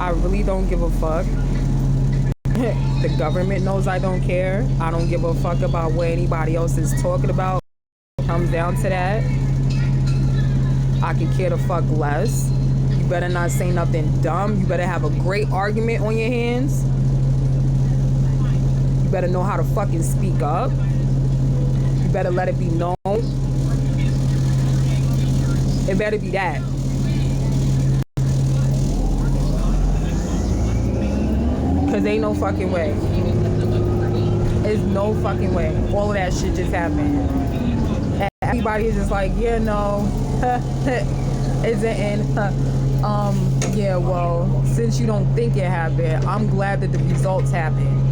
I really don't give a fuck. The government knows I don't care. I don't give a fuck about what anybody else is talking about. It comes down to that. I can care the fuck less. You better not say nothing dumb. You better have a great argument on your hands. You better know how to fucking speak up. You better let it be known. It better be that. Cause ain't no fucking way. There's no fucking way. All of that shit just happened. And everybody is just like, yeah, no. It didn't. Yeah, well, since you don't think it happened, I'm glad that the results happened.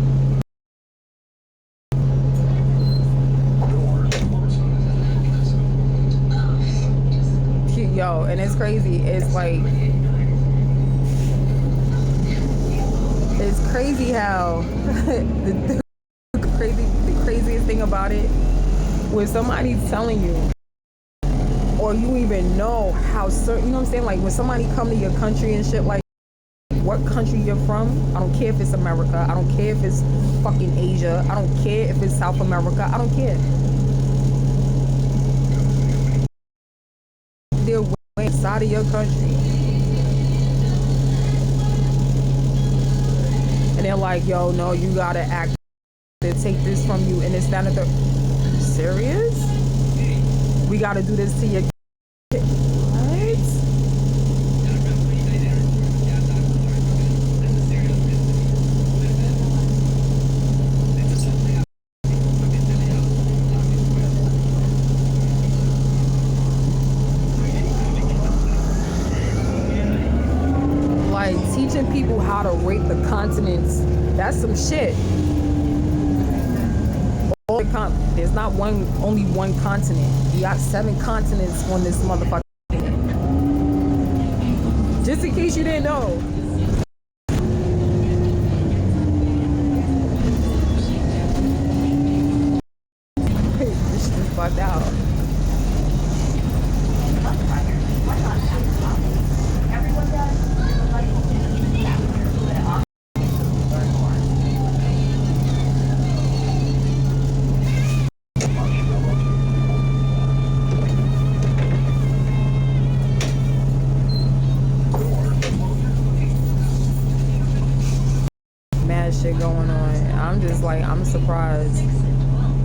Yo, and it's crazy. It's like, it's crazy how the craziest thing about it, when somebody's telling you, or you even know how certain, you know what I'm saying? Like when somebody come to your country and shit, like what country you're from, I don't care if it's America, I don't care if it's fucking Asia, I don't care if it's South America, I don't care. They're way inside of your country. And they're like, yo, no, you gotta act to take this from you, and it's not at the serious? We gotta do this to your kid. What? Like teaching people how to rate the continents, that's some shit. There's not only one continent. You got 7 continents on this motherfucker. Just in case you didn't know. This shit is fucked out. Shit going on. I'm just like, I'm surprised.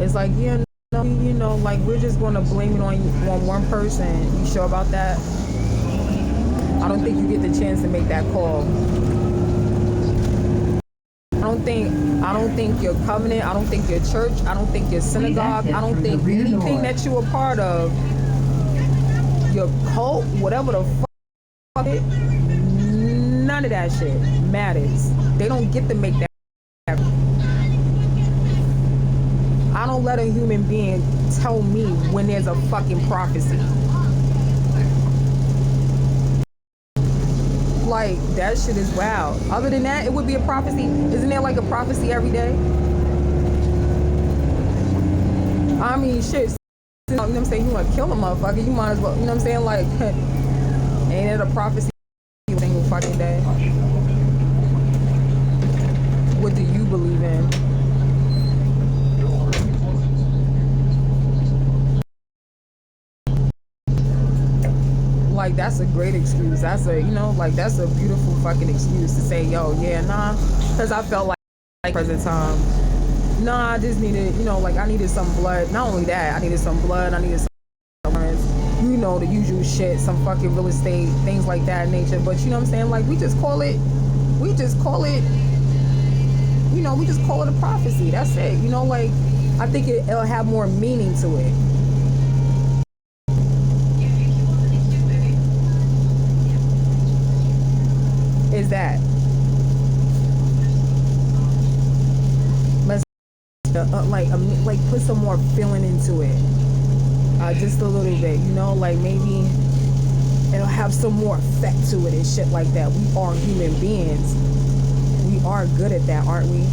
It's like, yeah, no, you know, like we're just gonna blame it on one person. You sure about that? I don't think you get the chance to make that call. I don't think your covenant, I don't think your church, I don't think your synagogue, I don't think anything that you a part of, your cult, whatever the fuck it, none of that shit matters. They don't get to make that. I don't let a human being tell me when there's a fucking prophecy. Like, that shit is wild. Other than that, it would be a prophecy. Isn't there like a prophecy every day? I mean, shit. You know what I'm saying? You want to kill a motherfucker, you might as well, you know what I'm saying? Like, ain't it a prophecy every single fucking day? What do you believe in? Like, that's a great excuse. That's a, you know, like, that's a beautiful fucking excuse to say, yo, yeah, nah. Because I felt like present time, nah, I just needed, you know, like, I needed some blood. Not only that, I needed some blood. I needed some insurance. You know, the usual shit, some fucking real estate, things like that in nature. But, you know what I'm saying? Like, we just call it, you know, we just call it a prophecy. That's it. You know, like, I think it'll have more meaning to it. Is that let's like put some more feeling into it, just a little bit, you know, like maybe it'll have some more effect to it and shit like that. We are human beings. We are good at that, aren't we?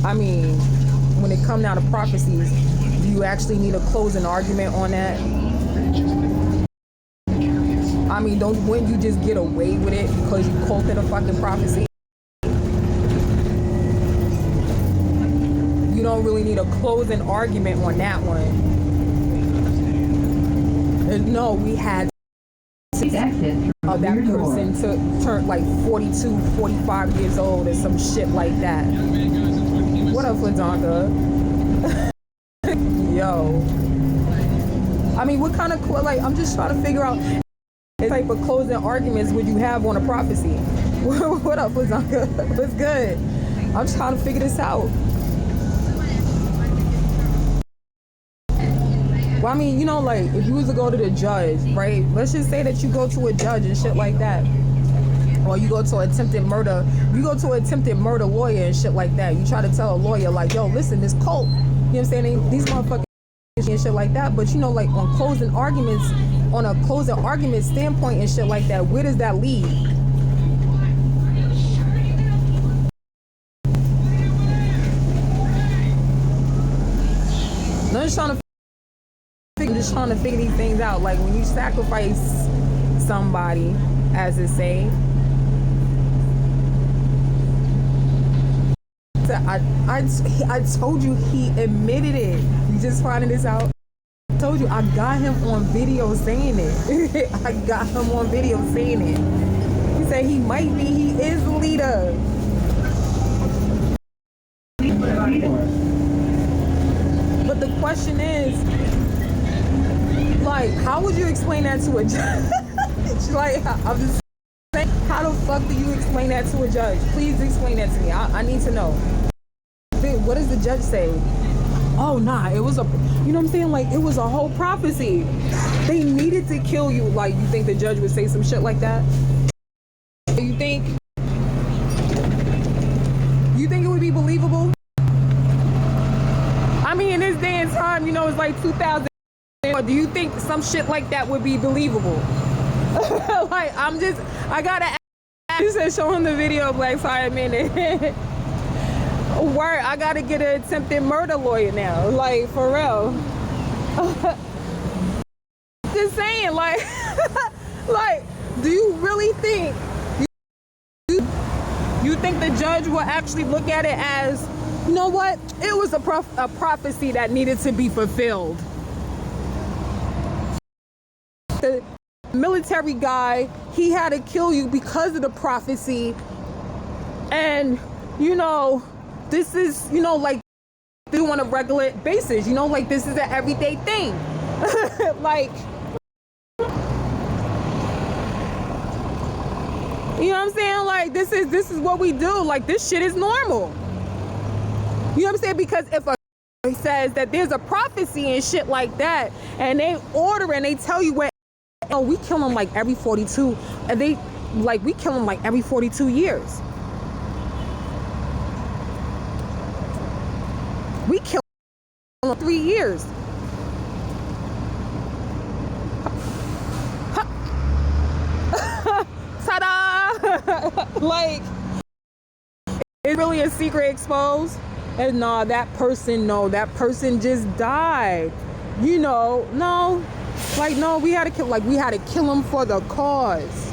I mean, when it comes down to prophecies, do you actually need a closing argument on that? mean, wouldn't you just get away with it because you quoted a fucking prophecy? You don't really need a closing argument on that one. No, we had that person to turn like 42, 45 years old or some shit like that. What up, Fladanka? Yo. I mean, what kind of, like, I'm just trying to figure out what type of closing arguments would you have on a prophecy? What up, Fladanka? What's good? I'm trying to figure this out. Well, I mean, you know, like, if you was to go to the judge, right? Let's just say that you go to a judge and shit like that. Or you go to attempted murder. You go to an attempted murder lawyer and shit like that. You try to tell a lawyer, like, yo, listen, this cult, you know what I'm saying? These motherfuckers and shit like that. But, you know, like, on closing arguments, on a closing argument standpoint and shit like that, where does that lead? I'm just trying to figure these things out. Like, when you sacrifice somebody, as it say, I told you he admitted it. You just finding this out? I told you I got him on video saying it. I got him on video saying it. He said he might be, he is the leader. But the question is, like, how would you explain that to a judge? Like, I'm just saying, how the fuck do you explain that to a judge? Please explain that to me. I need to know. What does the judge say? Oh, nah, it was a, you know what I'm saying? Like, it was a whole prophecy. They needed to kill you. Like, you think the judge would say some shit like that? You think it would be believable? I mean, in this day and time, you know, it's like 2000. Do you think some shit like that would be believable? Like, I gotta ask. You said show him the video, Black Fire Minute. Word, I gotta get an attempted murder lawyer now. Like, for real. Just saying, like, like, do you really think, you think the judge will actually look at it as, you know what, it was a prophecy that needed to be fulfilled? The military guy, he had to kill you because of the prophecy. And, you know, this is, you know, like, do on a regular basis, you know, like, this is an everyday thing. Like, you know what I'm saying? Like, this is what we do. Like, this shit is normal. You know what I'm saying? Because if a says that there's a prophecy and shit like that, and they order and they tell you what, oh, we kill them like every 42, and we kill them like every 42 years. We kill them 3 years. Ta-da! Like, is really a secret exposed? And nah, that person just died. You know, no. Like, no, we had to kill him for the cause.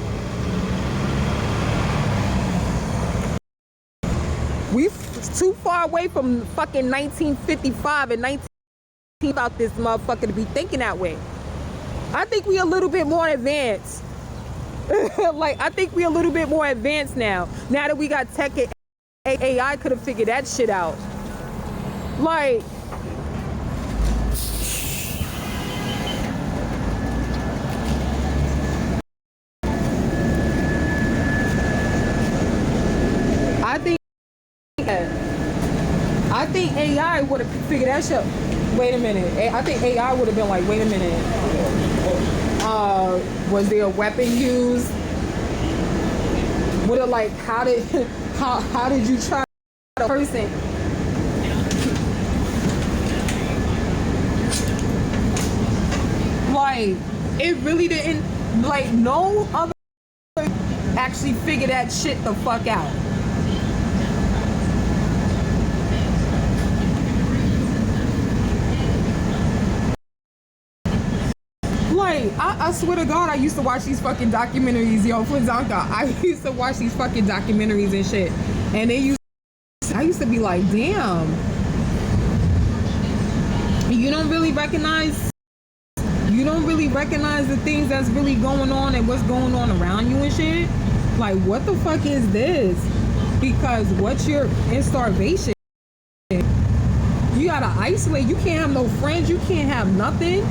We too far away from fucking 1955 and 19 about this motherfucker to be thinking that way. I think we a little bit more advanced. Like, I think we a little bit more advanced now. Now that we got tech and AI could have figured that shit out. Like, I think AI would have figured that shit. Wait a minute. I think AI would have been like, wait a minute. Was there a weapon used? Would it, like, how did you try a person? Like, it really didn't, like, no other actually figure that shit the fuck out. Like, I swear to God, I used to watch these fucking documentaries, yo, for Zonka. I used to watch these fucking documentaries and shit. And I used to be like, damn. You don't really recognize the things that's really going on and what's going on around you and shit. Like, what the fuck is this? Because what you're in starvation. You gotta isolate. You can't have no friends. You can't have nothing.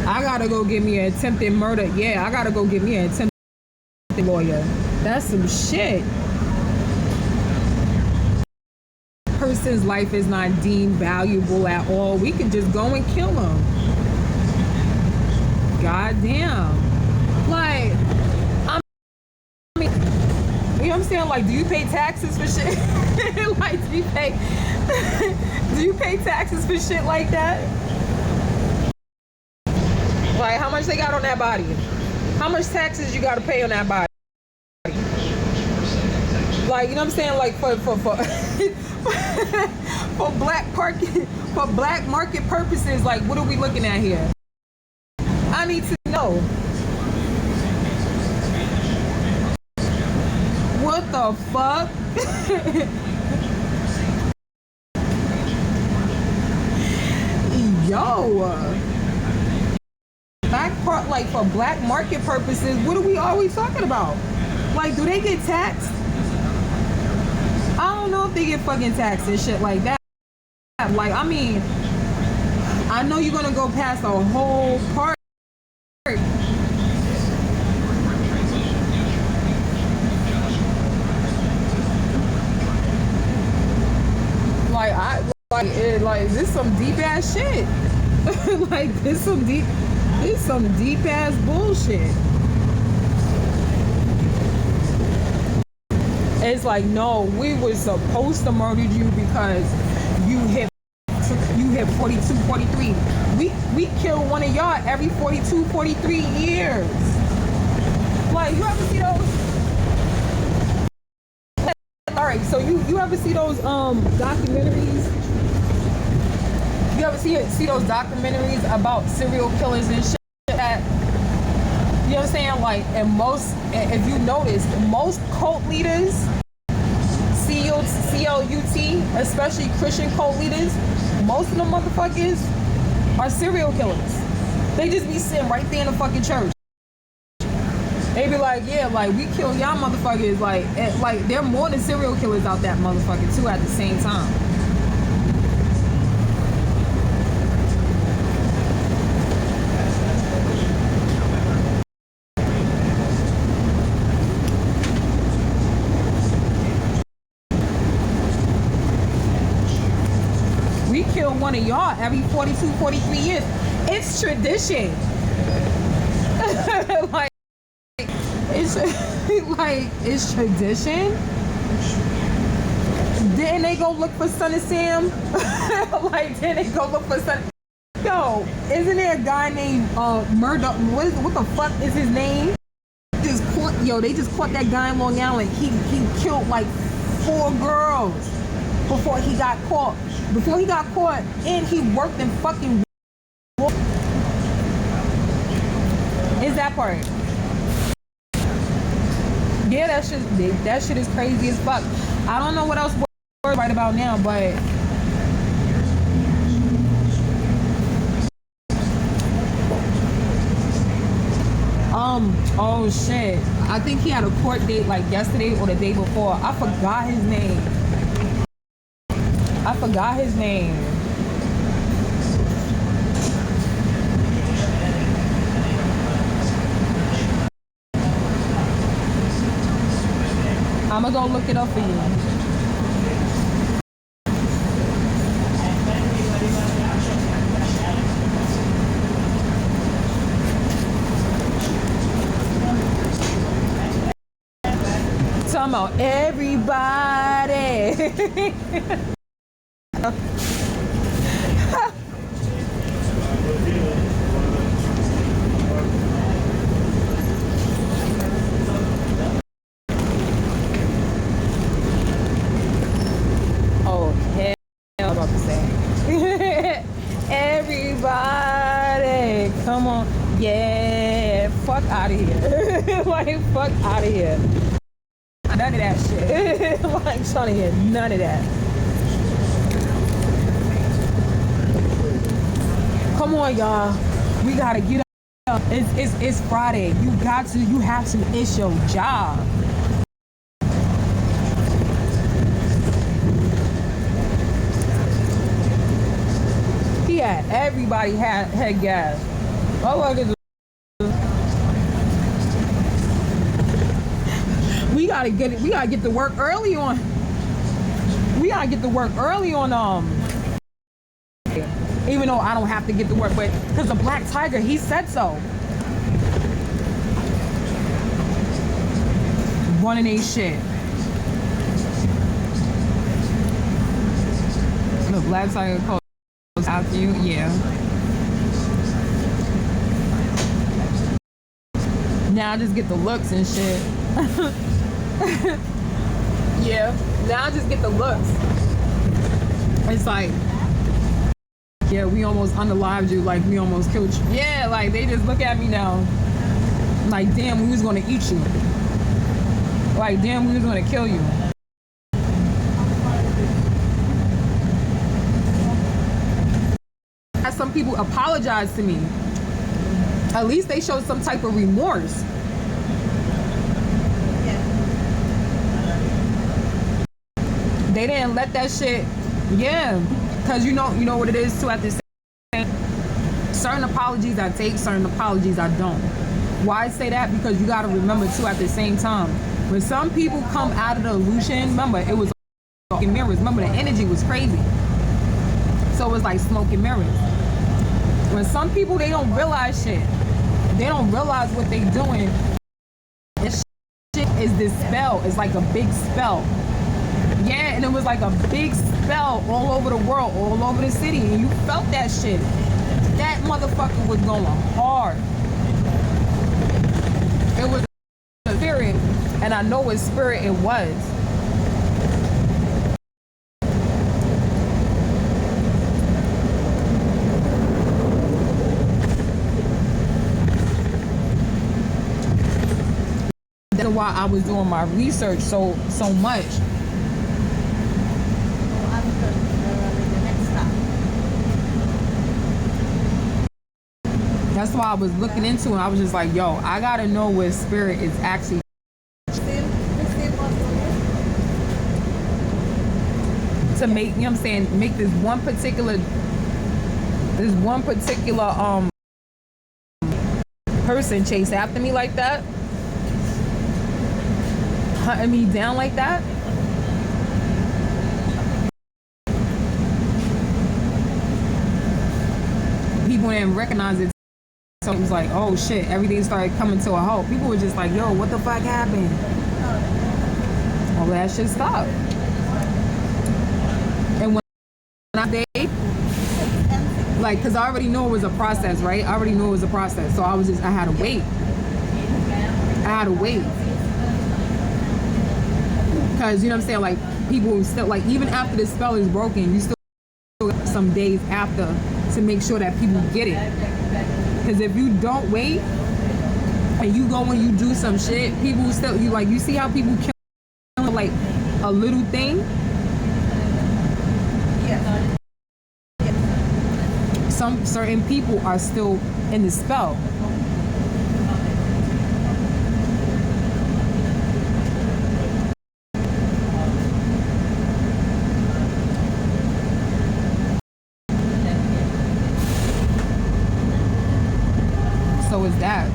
I gotta go get me an attempted murder. Yeah, I gotta go get me an attempted lawyer. That's some shit. Person's life is not deemed valuable at all. We could just go and kill them. God damn. Like, I mean, you know what I'm saying? Like, do you pay taxes for shit? Like, do you pay taxes for shit like that? Like, how much they got on that body? How much taxes you gotta pay on that body? Like, you know what I'm saying? Like, for for black market purposes, like, what are we looking at here? I need to know. What the fuck? Yo. Like, for black market purposes, what are we always talking about? Like, do they get taxed? I don't know if they get fucking taxed and shit like that. Like, I mean, I know you're gonna go past a whole part. Like this some deep ass shit. Like this some deep ass bullshit. It's like, no, we were supposed to murder you because you hit 42, 43. We kill one of y'all every 42, 43 years. Like, you ever see those? All right, so you ever see those documentaries? You ever see those documentaries about serial killers and shit? You know what I'm saying? Like, and if you notice, most cult leaders, CLUT, especially Christian cult leaders, most of them motherfuckers are serial killers. They just be sitting right there in the fucking church. They be like, yeah, like, we kill y'all motherfuckers. Like, there are more than serial killers out that motherfucker too at the same time. We kill one of y'all every 42, 43 years. It's tradition. Like, it's tradition. Didn't they go look for Son of Sam? Like, didn't they go look for Son? Yo, isn't there a guy named Murdoch? What the fuck is his name? They just caught that guy in Long Island. He killed like 4 girls before he got caught. And he worked in fucking. Is that part? Yeah, that shit is crazy as fuck. I don't know what else we're right about now, but oh shit. I think he had a court date like yesterday or the day before. I forgot his name. I'm gonna go look it up for you. Talking about everybody. out of here. Like, fuck out of here. None of that shit. Like, trying to hear none of that. Come on, y'all. We gotta get up. It's Friday. You have to. It's your job. He had everybody had gas. We gotta get to work early on. Even though I don't have to get to work, but because the Black Tiger, he said so. Running ain't shit. The Black Tiger calls out to you, yeah. Now I just get the looks and shit. Yeah, now I just get the looks. It's like, yeah, we almost unalived you, like we almost killed you. Yeah, like they just look at me now. Like, damn, we was gonna eat you. Like, damn, we was gonna kill you. As some people apologize to me. At least they showed some type of remorse. They didn't let that shit, yeah. Cause you know what it is too at this same, certain apologies I take, certain apologies I don't. Why I say that? Because you gotta remember too at the same time, when some people come out of the illusion, remember it was smoke and mirrors. Remember the energy was crazy. So it was like smoke and mirrors. When some people, they don't realize shit. They don't realize what they doing. This shit is this spell. It's like a big spell. Yeah, and it was like a big spell all over the world, all over the city, and you felt that shit. That motherfucker was going hard. It was a spirit, and I know what spirit it was. That's why I was doing my research so much. That's why I was looking into it. I was just like, yo, I gotta know where spirit is actually. To make, you know what I'm saying, make this one particular person chase after me like that, hunting me down like that. People didn't recognize it. So it was like, oh shit, everything started coming to a halt. People were just like, yo, what the fuck happened? All that shit stopped. And when I did, like, cause I already knew it was a process, right? I already knew it was a process. So I had to wait. Cause you know what I'm saying? Like, people still, like, even after the spell is broken, you still got some days after to make sure that people get it. Because if you don't wait and you go and you do some shit, people still, you see how people kill like a little thing? Yeah. Some certain people are still in the spell. So is that.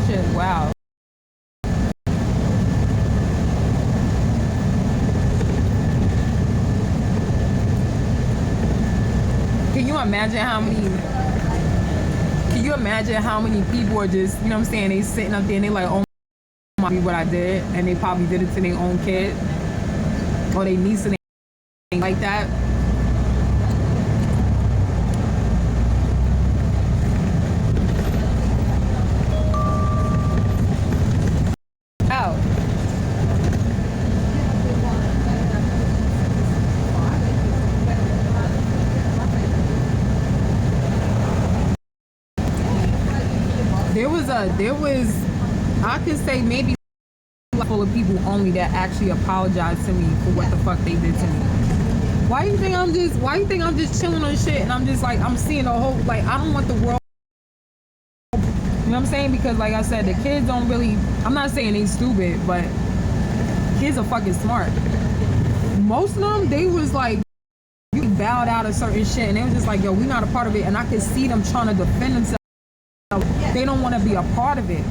Shit, wow. Can you imagine how many people are just, you know what I'm saying, they sitting up there and they like, oh my, what I did, and they probably did it to their own kid or they niece and they like that. I could say maybe full of people only that actually apologized to me for what the fuck they did to me. Why you think I'm just chilling on shit and I'm just like, I'm seeing a whole, like, I don't want the world, you know what I'm saying? Because like I said, the kids don't really, I'm not saying they stupid, but kids are fucking smart. Most of them, they was like, you bowed out of certain shit and they was just like, yo, we not a part of it. And I could see them trying to defend themselves. They don't want to be a part of it.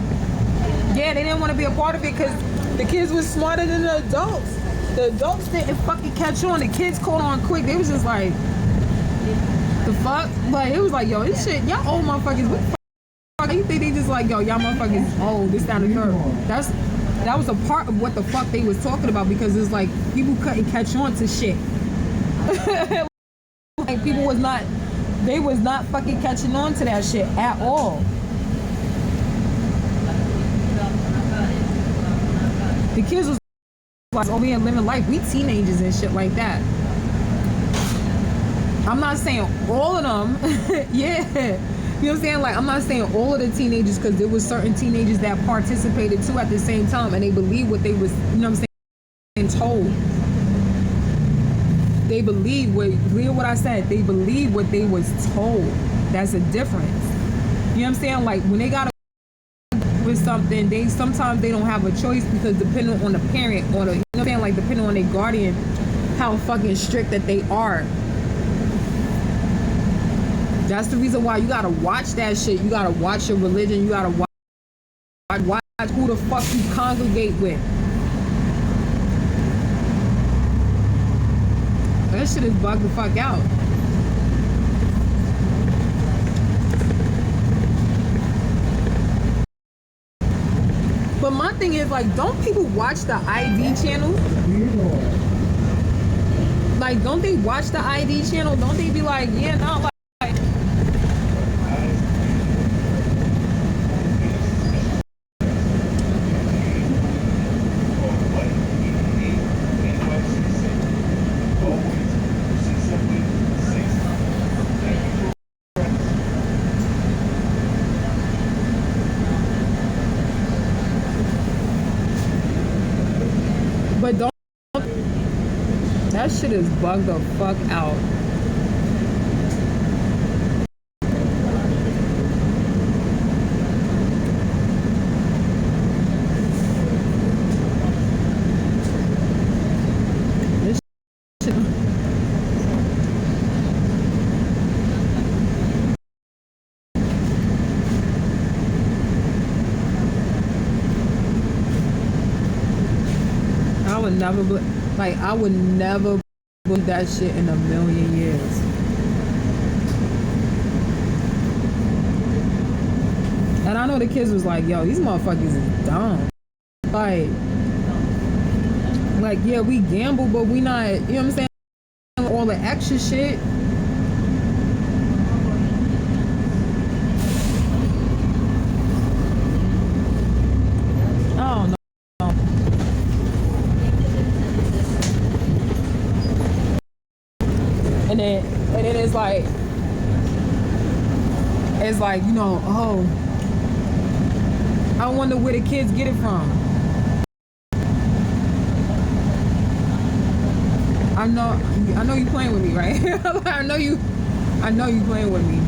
Yeah, they didn't want to be a part of it because the kids was smarter than the adults. The adults didn't fucking catch on. The kids caught on quick. They was just like, the fuck? Like, it was like, yo, this shit, y'all old motherfuckers, what the fuck? You think they just like, yo, y'all motherfuckers old, this, down, the third. That was a part of what the fuck they was talking about because it's like, people couldn't catch on to shit. Like, they was not fucking catching on to that shit at all. The kids was like, oh, we ain't living life. We teenagers and shit like that. I'm not saying all of them. Yeah. You know what I'm saying? Like, I'm not saying all of the teenagers because there was certain teenagers that participated too at the same time and they believed what they was, you know what I'm saying, told. They believe what I said. They believe what they was told. That's a difference. You know what I'm saying? Like, when they got with something, sometimes they don't have a choice because depending on the parent or the, you know what I'm saying, like depending on their guardian, how fucking strict that they are. That's the reason why you gotta watch that shit. You gotta watch your religion. You gotta watch who the fuck you congregate with. That shit is bugged the fuck out. But my thing is, like, don't people watch the ID channel? Like, don't they watch the ID channel? Don't they be like, yeah, no, like, but don't, that shit is bugged the fuck out. This shit. I would never believe that shit in a million years. And I know the kids was like, yo, these motherfuckers is dumb. Like, yeah, we gamble, but we not, you know what I'm saying? All the extra shit. I don't know. And then it's like, you know, oh, I wonder where the kids get it from. I know you playing with me, right? I know you playing with me.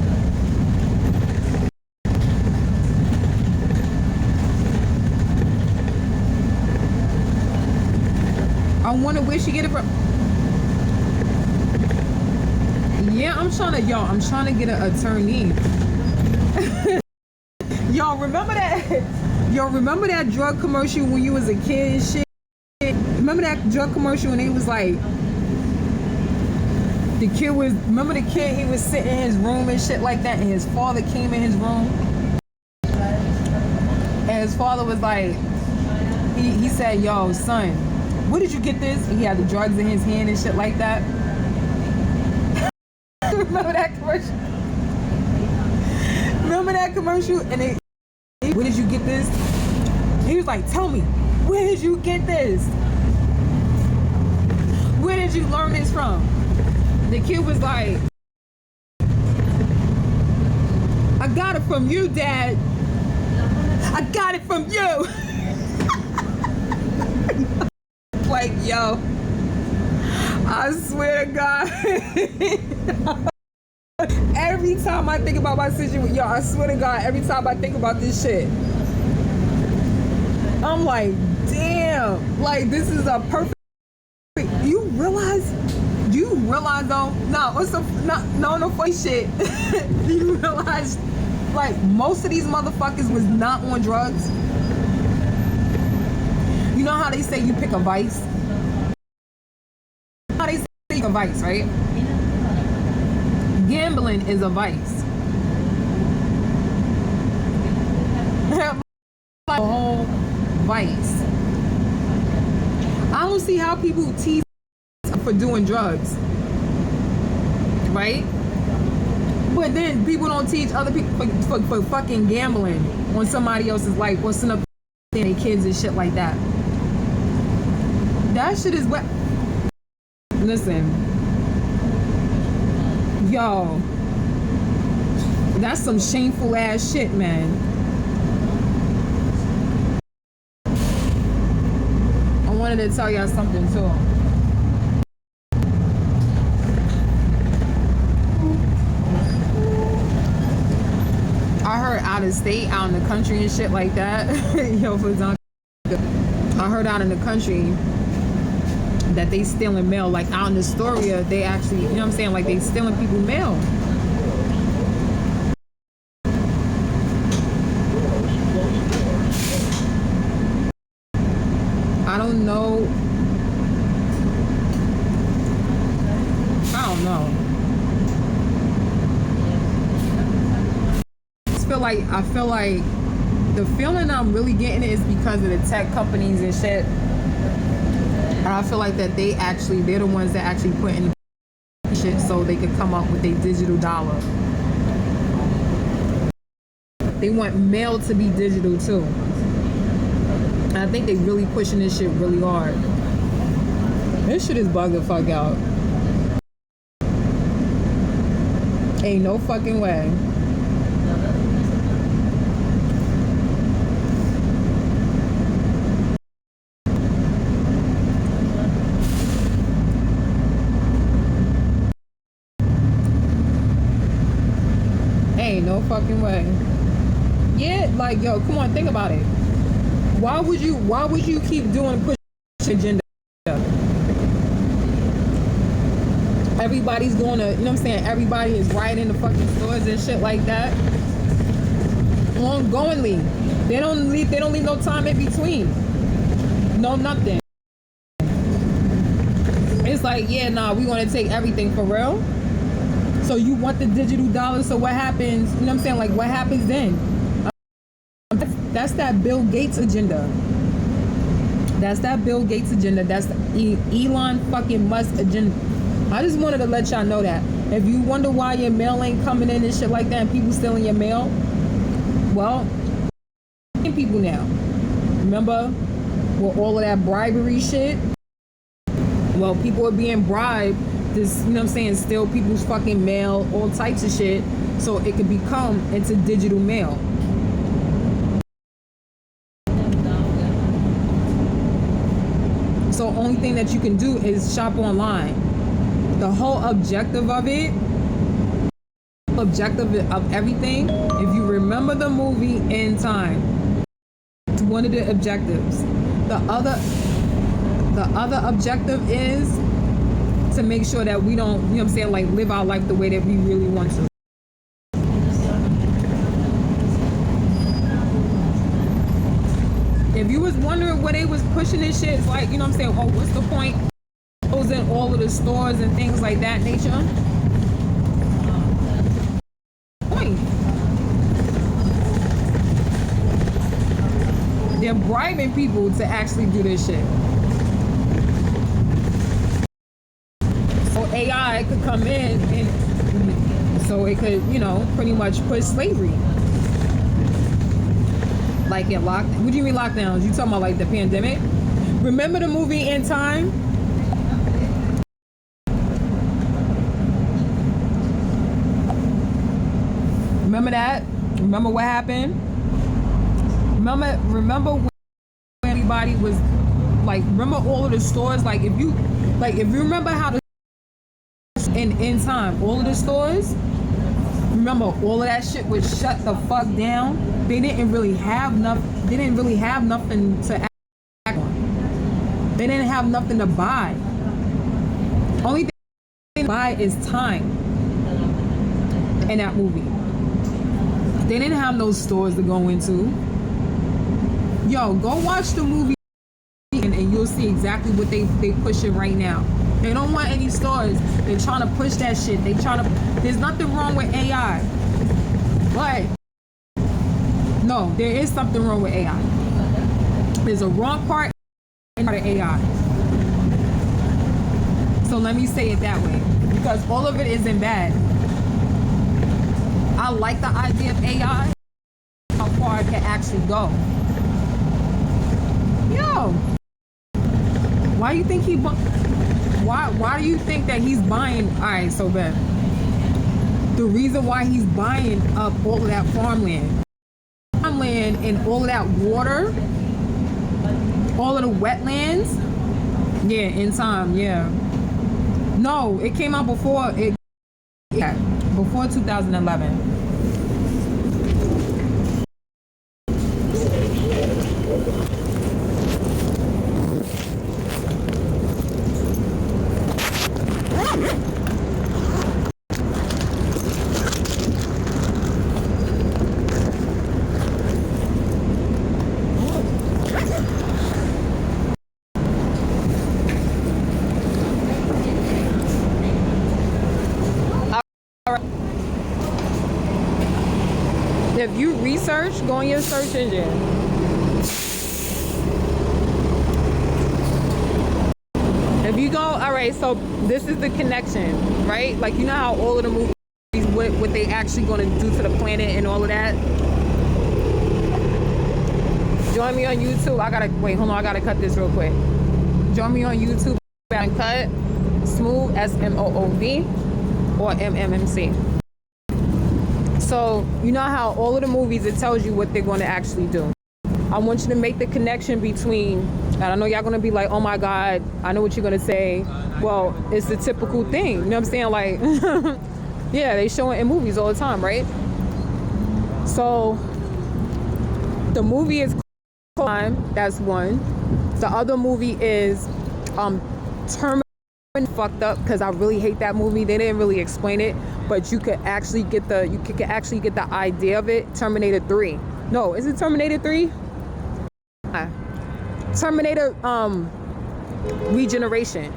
I wonder where she get it from. Yeah, I'm trying to get an attorney. Y'all remember that drug commercial when you was a kid and shit? Remember that drug commercial when he was like, remember the kid, he was sitting in his room and shit like that, and his father came in his room, and his father was like, he said, yo, son, where did you get this? And he had the drugs in his hand and shit like that. Remember that commercial? And where did you get this? He was like, tell me, where did you get this? Where did you learn this from? The kid was like, I got it from you, Dad. I got it from you. Like, yo, I swear to God. Every time I think about my situation, yo, I swear to God, every time I think about this shit, I'm like, damn, like, this is a perfect. You realize though? No, what's the no funny shit. You realize, like, most of these motherfuckers was not on drugs. You know how they say you pick a vice? How they say you pick a vice, right? Gambling is a vice. A whole vice. I don't see how people tease for doing drugs, right? But then people don't teach other people for fucking gambling on somebody else's life, or send up their kids and shit like that. That shit is what. Listen, yo, that's some shameful ass shit, man. I wanted to tell y'all something too. I heard out of state, out in the country and shit like that. Yo, for example, I heard out in the country that they stealing mail. Like out in Astoria, they actually, you know what I'm saying? Like they stealing people's mail. I don't know. I feel like the feeling I'm really getting is because of the tech companies and shit. And I feel like that they're the ones that actually put in shit so they could come up with a digital dollar. They want mail to be digital too. And I think they really pushing this shit really hard. This shit is bugged the fuck out. Ain't no fucking way. Ain't no fucking way. Yeah, like, yo, come on, think about it. Why would you keep doing push agenda? Everybody's going to, you know what I'm saying? Everybody is rioting the fucking stores and shit like that. Ongoingly. They don't leave no time in between. No nothing. It's like, yeah, nah, we want to take everything for real. So you want the digital dollar, so what happens, you know what I'm saying? Like, what happens then? That's that Bill Gates agenda. That's that Bill Gates agenda. That's the Elon fucking Musk agenda. I just wanted to let y'all know that. If you wonder why your mail ain't coming in and shit like that and people stealing your mail, well, people now. Remember with all of that bribery shit? Well, people are being bribed to, you know what I'm saying, steal people's fucking mail, all types of shit, so it could become into digital mail. So only thing that you can do is shop online. The whole objective of everything, if you remember the movie In Time, it's one of the objectives. The other objective is to make sure that we don't, you know what I'm saying, like live our life the way that we really want to. If you was wondering where they was pushing this shit, it's like, you know what I'm saying, oh, what's the point? Closing all of the stores and things like that nature. Point. They're bribing people to actually do this shit. So AI could come in and so it could, you know, pretty much push slavery. Like in lockdown. What do you mean lockdowns? You talking about like the pandemic? Remember the movie In Time? Remember that? Remember what happened? Remember when everybody was like, remember all of the stores, like if you remember how the in time, all of the stores, remember all of that shit was shut the fuck down. They didn't really have nothing to act on. They didn't have nothing to buy. Only thing they buy is time in that movie. They didn't have no stores to go into. Yo, go watch the movie and you'll see exactly what they pushing right now. They don't want any stores. They're trying to push that shit. There's nothing wrong with AI. But no, there is something wrong with AI. There's a wrong part in AI. So let me say it that way. Because all of it isn't bad. I like the idea of AI, how far it can actually go. Yo, why you think why do you think that he's buying? All right, so bad. The reason why he's buying up all of that farmland and all of that water, all of the wetlands, yeah, in time, yeah. No, it came out before 2011. If you research, go on your search engine. If you go, all right, so this is the connection, right? Like, you know how all of the movies, what they actually going to do to the planet and all of that? Join me on YouTube. I gotta cut this real quick. Join me on YouTube and cut Smooth, SMOOV, or MMMC. So, you know how all of the movies, it tells you what they're going to actually do. I want you to make the connection between, and I know y'all going to be like, oh my God, I know what you're going to say. Well, it's the typical thing. You know what I'm saying? Like, yeah, they show it in movies all the time, right? So, the movie is Time. That's one. The other movie is Terminator. Fucked up, because I really hate that movie. They didn't really explain it, but you could actually get the idea of it. Terminator 3. No, is it Terminator 3? Terminator Regeneration.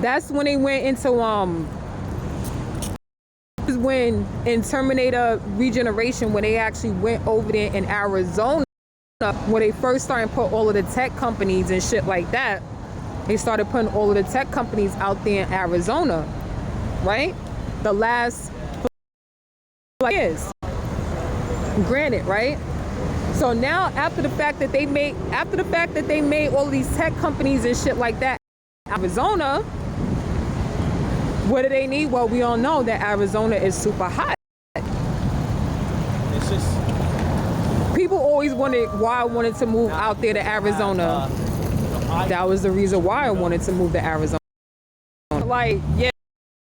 That's when they went into when in Terminator Regeneration, when they actually went over there in Arizona, when they first started put all of the tech companies and shit like that. They started putting all of the tech companies out there in Arizona, right? The last years, granted, right? So now, after the fact that they made all of these tech companies and shit like that in Arizona, what do they need? Well, we all know that Arizona is super hot. It's just people always wondered why I wanted to move out there to Arizona. That was the reason why I wanted to move to Arizona. Like, yeah,